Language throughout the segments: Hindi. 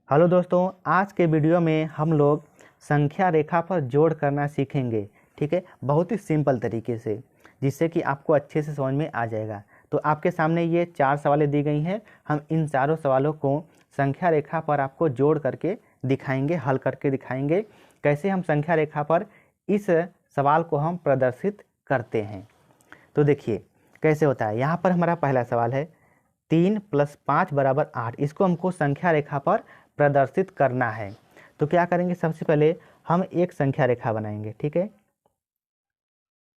हेलो दोस्तों, आज के वीडियो में हम लोग संख्या रेखा पर जोड़ करना सीखेंगे। ठीक है, बहुत ही सिंपल तरीके से, जिससे कि आपको अच्छे से समझ में आ जाएगा। तो आपके सामने ये 4 सवालें दी गई हैं। हम इन चारों सवालों को संख्या रेखा पर आपको जोड़ करके दिखाएंगे, हल करके दिखाएंगे कैसे हम संख्या रेखा पर इस सवाल को हम प्रदर्शित करते हैं। तो देखिए कैसे होता है। यहाँ पर हमारा पहला सवाल है 3 + 5 = 8। इसको हमको संख्या रेखा पर प्रदर्शित करना है। तो क्या करेंगे, सबसे पहले हम एक संख्या रेखा बनाएंगे। ठीक है,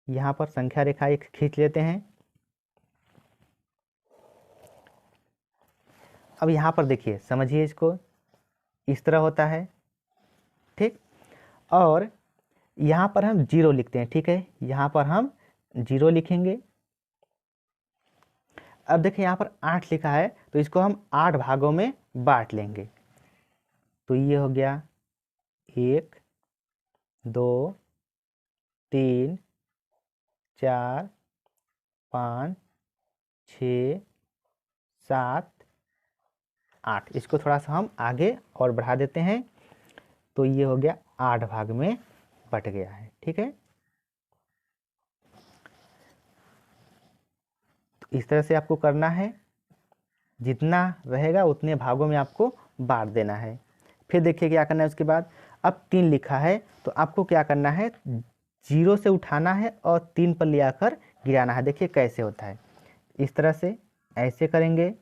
यहाँ पर संख्या रेखा एक खींच लेते हैं। अब यहाँ पर देखिए, समझिए इसको, इस तरह होता है। ठीक, और यहाँ पर हम 0 लिखते हैं। ठीक है, यहाँ पर हम 0 लिखेंगे। अब देखिए यहाँ पर 8 लिखा है, तो इसको हम 8 भागों में बांट लेंगे। तो ये हो गया 1 2 3 4 5 6 7 8। इसको थोड़ा सा हम आगे और बढ़ा देते हैं, तो ये हो गया 8 भाग में बट गया है। ठीक है, तो इस तरह से आपको करना है। जितना रहेगा उतने भागों में आपको बांट देना है। फिर देखिए क्या करना है उसके बाद। अब 3 लिखा है, तो आपको क्या करना है, 0 से उठाना है और 3 पर ले आकर गिराना है। देखिए कैसे होता है, इस तरह से ऐसे करेंगे,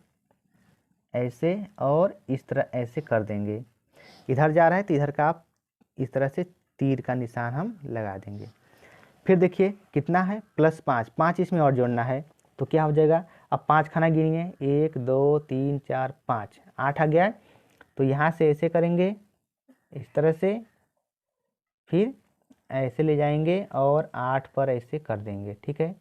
ऐसे, और इस तरह ऐसे कर देंगे। इधर जा रहा है तो इधर का आप इस तरह से तीर का निशान हम लगा देंगे। फिर देखिए कितना है, +5। 5 इसमें और जोड़ना है, तो क्या हो जाएगा। अब 5 खाना गिनिए, 1 2 3 4 5, 8 आ गया है। तो यहाँ से ऐसे करेंगे, इस तरह से, फिर ऐसे ले जाएंगे और 8 पर ऐसे कर देंगे। ठीक है,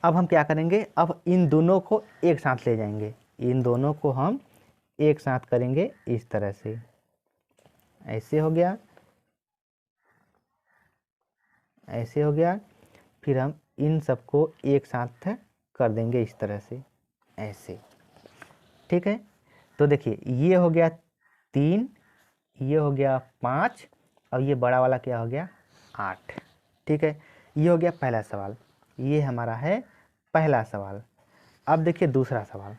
अब हम क्या करेंगे, अब इन दोनों को एक साथ ले जाएंगे। इन दोनों को हम एक साथ करेंगे इस तरह से, ऐसे हो गया, ऐसे हो गया। फिर हम इन सबको एक साथ कर देंगे इस तरह से, ऐसे। ठीक है, तो देखिए ये हो गया 3, ये हो गया 5, और ये बड़ा वाला क्या हो गया, 8। ठीक है, ये हो गया पहला सवाल। ये हमारा है पहला सवाल। अब देखिए दूसरा सवाल।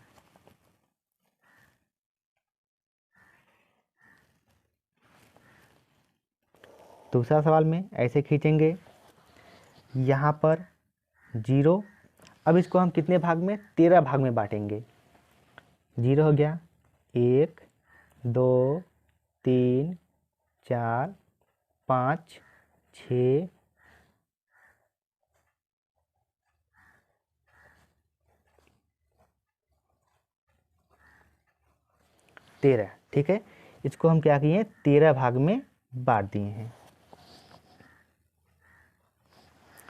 दूसरा सवाल में ऐसे खींचेंगे, यहाँ पर 0। अब इसको हम कितने भाग में, 13 भाग में बांटेंगे। 0 हो गया, 1 2 3 4 5 6 13। ठीक है, इसको हम क्या किए, 13 भाग में बांट दिए हैं।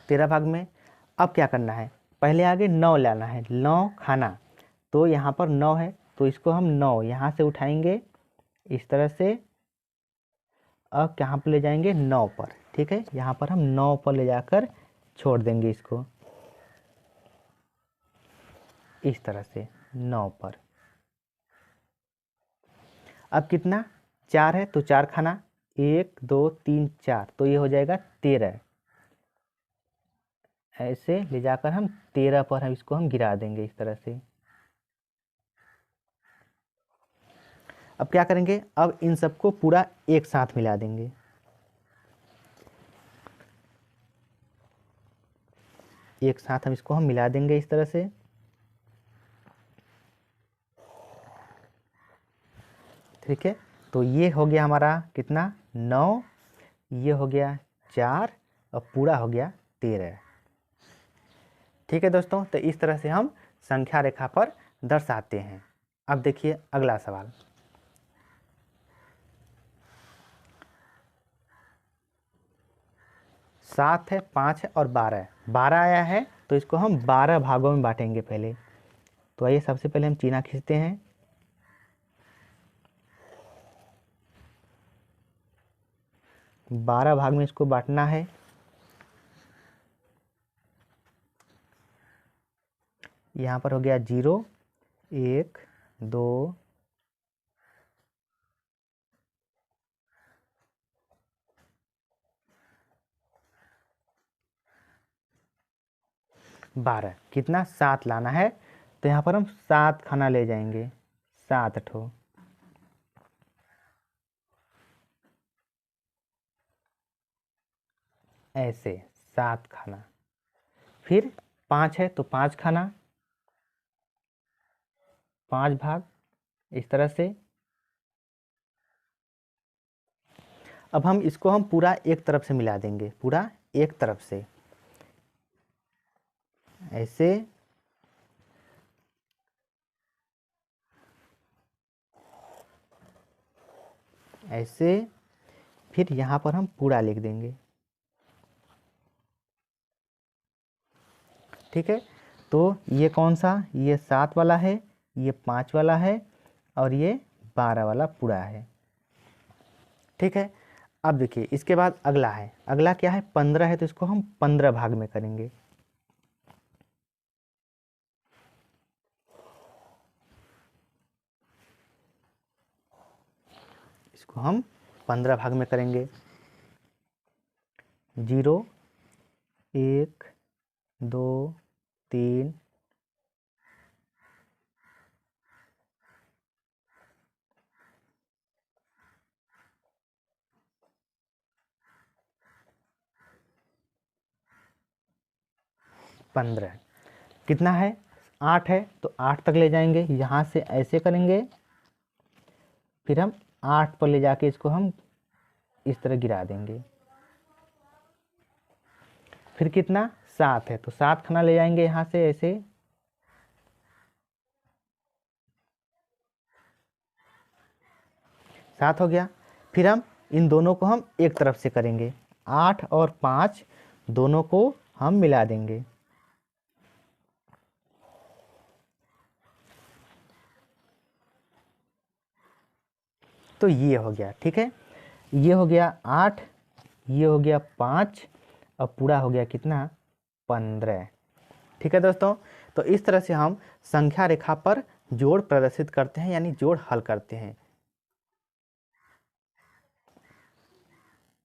13 भाग में। अब क्या करना है, पहले आगे 9 लाना है, 9 खाना। तो यहाँ पर 9 है, तो इसको हम 9 यहाँ से उठाएंगे इस तरह से। अब कहाँ पर ले जाएंगे, 9 पर। ठीक है, यहाँ पर हम 9 पर ले जाकर छोड़ देंगे इसको, इस तरह से 9 पर। अब कितना, 4 है, तो 4 खाना, 1 2 3 4, तो ये हो जाएगा 13। ऐसे ले जाकर हम 13 पर हम इसको हम गिरा देंगे इस तरह से। अब क्या करेंगे, अब इन सबको पूरा एक साथ मिला देंगे। एक साथ हम इसको हम मिला देंगे इस तरह से। ठीक है, तो ये हो गया हमारा कितना, 9, ये हो गया 4, और पूरा हो गया 13। ठीक है दोस्तों, तो इस तरह से हम संख्या रेखा पर दर्शाते हैं। अब देखिए अगला सवाल। 7 है, 5 है और 12 है। 12 आया है, तो इसको हम 12 भागों में बांटेंगे पहले। तो आइए सबसे पहले हम चीना खींचते हैं। 12 भाग में इसको बांटना है। यहाँ पर हो गया 0 1 2 12, कितना 7 लाना है, तो यहाँ पर हम 7 खाना ले जाएंगे, 7 ठो। ऐसे 7 खाना। फिर 5 है तो 5 खाना, 5 भाग, इस तरह से। अब हम पूरा एक तरफ से मिला देंगे, पूरा एक तरफ से, ऐसे। ऐसे। फिर यहाँ पर हम पूरा लिख देंगे, ठीक है। तो ये कौन सा, ये 7 वाला है, ये 5 वाला है, और ये 12 वाला पूरा है, ठीक है। अब देखिए इसके बाद अगला है, अगला क्या है, 15 है, तो इसको हम 15 भाग में करेंगे। इसको हम 15 भाग में करेंगे। 0, 1, 2, 3, 15। कितना है, 8 है, तो 8 तक ले जाएंगे, यहाँ से ऐसे करेंगे, फिर हम 8 पर ले जाके इसको हम इस तरह गिरा देंगे। फिर कितना, 7 है, तो 7 खाना ले जाएंगे यहाँ से ऐसे, 7 हो गया। फिर हम इन दोनों को हम एक तरफ से करेंगे, 8 और 5 दोनों को हम मिला देंगे। तो ये हो गया, ठीक है। ये हो गया 8, ये हो गया 5, और पूरा हो गया कितना, 15, ठीक है दोस्तों। तो इस तरह से हम संख्या रेखा पर जोड़ प्रदर्शित करते हैं, यानी जोड़ हल करते हैं।